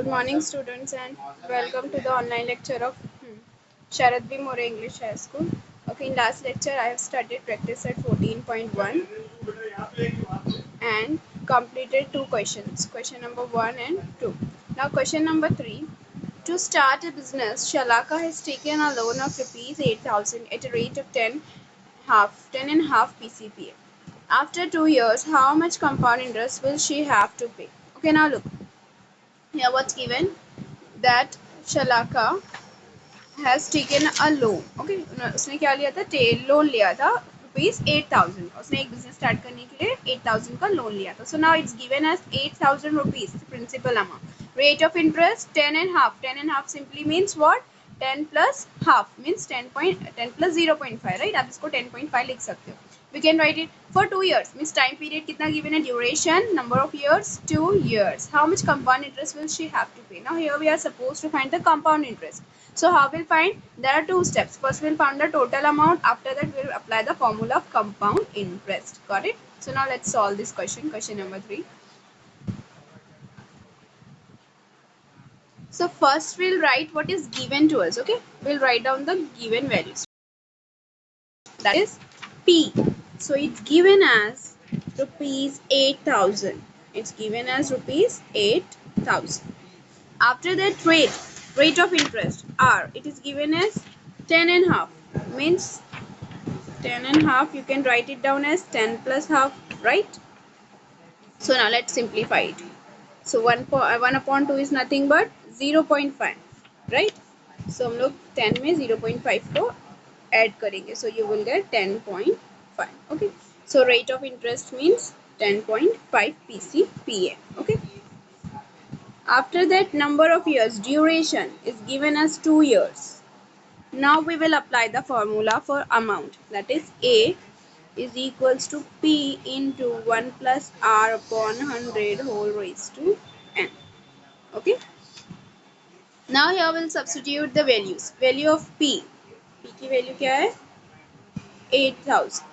Good morning, students, and welcome to the online lecture of Sharad B. More English High School. Okay, in last lecture, I have studied practice at 14.1 and completed two questions, question number 1 and 2. Now, question number 3. To start a business, Shalaka has taken a loan of rupees 8,000 at a rate of 10 and half PCPA. After 2 years, how much compound interest will she have to pay? Okay, now look. Here what's given that Shalaka has taken a loan. Okay, उसने क्या लिया था? Loan लिया था ₹8,000. उसने एक business start करने के लिए 8,000 का लोन लिया था. So now it's given as 8,000 rupees principal amount. Rate of interest 10 and half. 10 and half simply means what? 10 plus half means 10 plus 0.5, right? आप इसको 10.5 लिख सकते हो. We can write it for 2 years. Means time period कितना given है? Duration, number of years, 2 years. How much compound interest will she have to pay? Now here we are supposed to find the compound interest. So how we'll find? There are two steps. First we'll find the total amount. After that we'll apply the formula of compound interest. Got it? So now let's solve this question. Question number 3. So first we'll write what is given to us. Okay, we'll write down the given values. That is P. So it's given as rupees 8,000. It's given as rupees 8,000. After that rate of interest R, it is given as 10 and half. Means 10 and half, you can write it down as 10 plus half, right? So now let's simplify it. So 1 upon 2 is nothing but 0.5, right? So हम लोग 10 में 0.5 को add करेंगे. So you will get 10.5. Okay. So rate of interest means 10.5 PCPA. Okay. After that, number of years, duration is given as 2 years. Now we will apply the formula for amount. That is A is equals to P into 1 plus R upon 100 whole raised to N. Okay. Now here we'll substitute the values. Value of P. P की value क्या है? 8,000.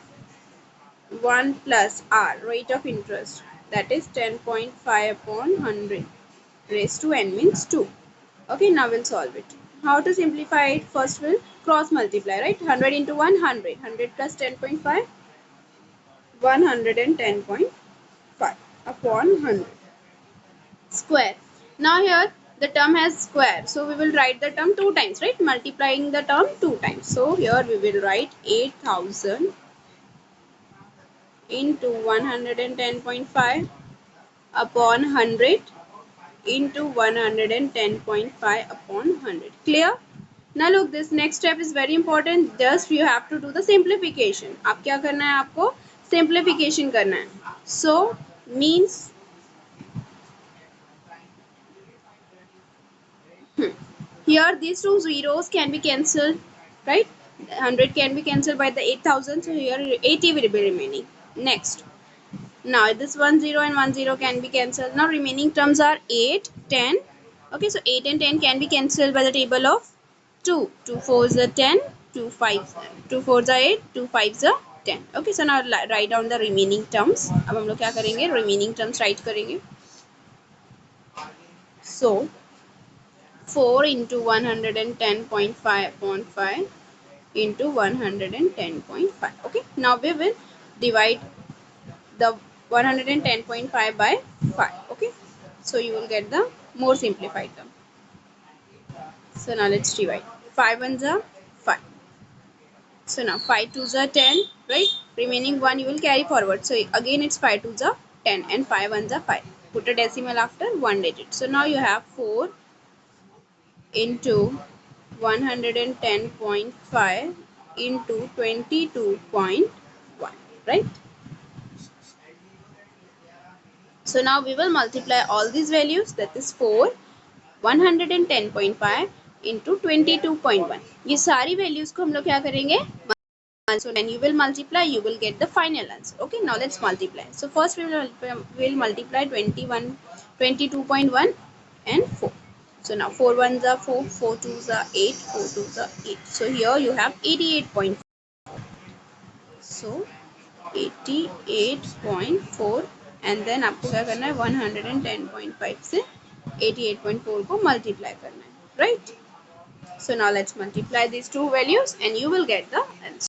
1 plus R, rate of interest. That is 10.5 upon 100 raised to N means 2. Okay, now we'll solve it. How to simplify it? First we'll cross multiply, right? 100 into 100. 100 plus 10.5. 110.5 upon 100. Square. Now here the term has square. So we will write the term 2 times, right? Multiplying the term 2 times. So here we will write 8,000 into 110.5 upon 100 into 110.5 upon 100. Clear? Now look, this next step is very important. Just you have to do the simplification. आप क्या करना है? आपको simplification करना है. So means here these two zeros can be cancelled, right? 100 can be cancelled by the 8,000. So here 80 will be remaining. Next. Now this 1 0 and 1 0 can be cancelled. Now remaining terms are 8, 10. Okay, so 8 and 10 can be cancelled by the table of 2. 2 4s are 10, 2 5, 2 4s are 8, 2 5s are 10. Okay, so now write down the remaining terms. अब हम लोग क्या करेंगे? Remaining terms write करेंगे. So 4 into 110.5 upon 5 into 110.5. Okay, now we will divide the 110.5 by 5. Okay, so you will get the more simplified term. So now let's divide. 5 ones are 5. So now 5 twos are 10, right? Remaining 1 you will carry forward. So again it's 5 twos are 10 and 5 ones are 5. Put a decimal after one digit. So now you have 4 into 110.5 into 22.1, right? So now we will multiply all these values, that is 4, 110.5 into 22.1. ये सारी values को हम लोग क्या करेंगे? So when you will multiply, you will get the final answer. Okay, now let's multiply. So first we will multiply 22.1 and 4. So now 4 ones are 4, 4 twos are 8, 4 twos are 8. So here you have 88.4. So 88.4 and then आपको क्या करना है? 110.5 से 88.4 को multiply करना है, right? So now let's multiply these two values and you will get the answer.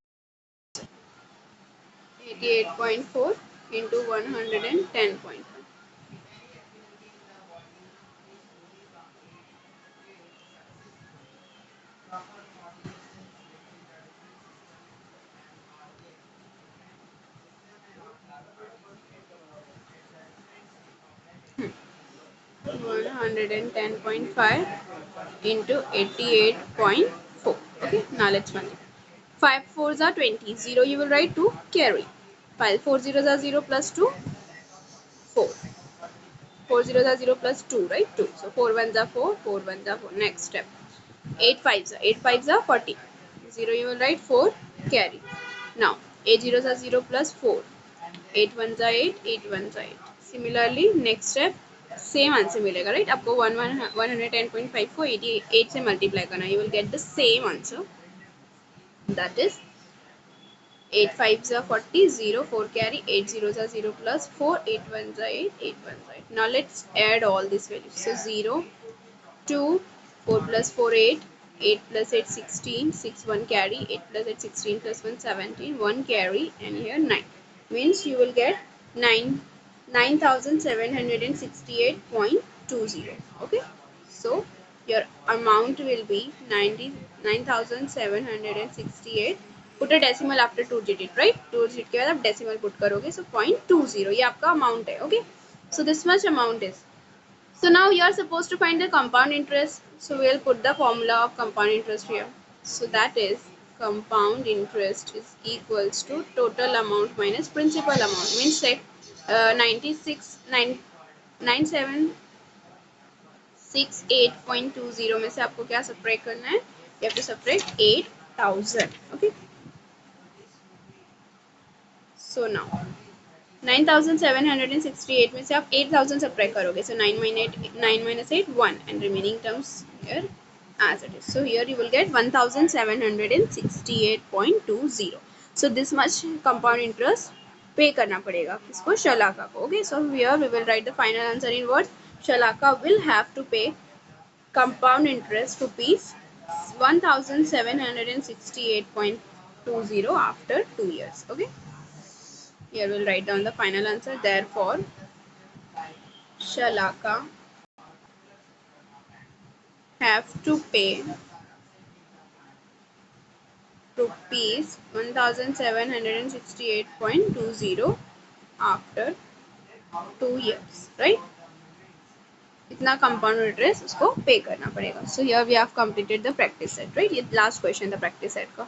88.4 into 110.5. 110.5 into 88.4. Okay, now let's multiply. 5 fours are 20. 0 you will write to carry. 5 4 zeros are 0 plus 2, 4. 4 zeros are 0 plus 2, right? 2. So 4 ones are 4, 4 ones are 4. Next step. 8 fives are 40. 0 you will write 4 carry. Now 8 zeros are 0 plus 4. 8 ones are 8, 8 ones are 8. Similarly next step same answer मिलेगा, right? आपको 110.5 को 88 से multiply करना, you will get the same answer, that is 8 5s are 40, 0 4 carry, 8 zeros are 0 plus 4, 8 ones are 8, 8 ones are 8. Now let's add all these values. So 0 2, 4 plus 4 8, 8 plus 8 16, 6 1 carry, 8 plus 8 16 plus 1 17, 1 carry, and here 9, means you will get 9 9768.20. Okay, so your amount will be 9768. Put a decimal after 2 digit, right? 2 digit के बाद आप decimal put करोगे, so 0.20 ये आपका amount है. Okay, so this much amount is. So now you are supposed to find the compound interest. So we'll put the formula of compound interest here. So that is compound interest is equals to total amount minus principal amount. Means like 9768.20 में से आपको क्या subtract करना है? You have to subtract 8,000. Okay. So now 9768 में से आप 8000 subtract करोगे. So 9 minus 8 1 and remaining terms here as it is. So here you will get 1768.20. So this much compound interest pay करना पड़ेगा किसको? शलाका को. Okay, so here we will write the final answer in words. Shalaka will have to pay compound interest rupees 1768.20 after 2 years. Okay, here we'll write down the final answer. Therefore Shalaka have to pay rupees 1768.20 after 2 years, right? इतना compound interest उसको पे करना पड़ेगा. So here we have completed the practice set, right? ये last question था practice set का.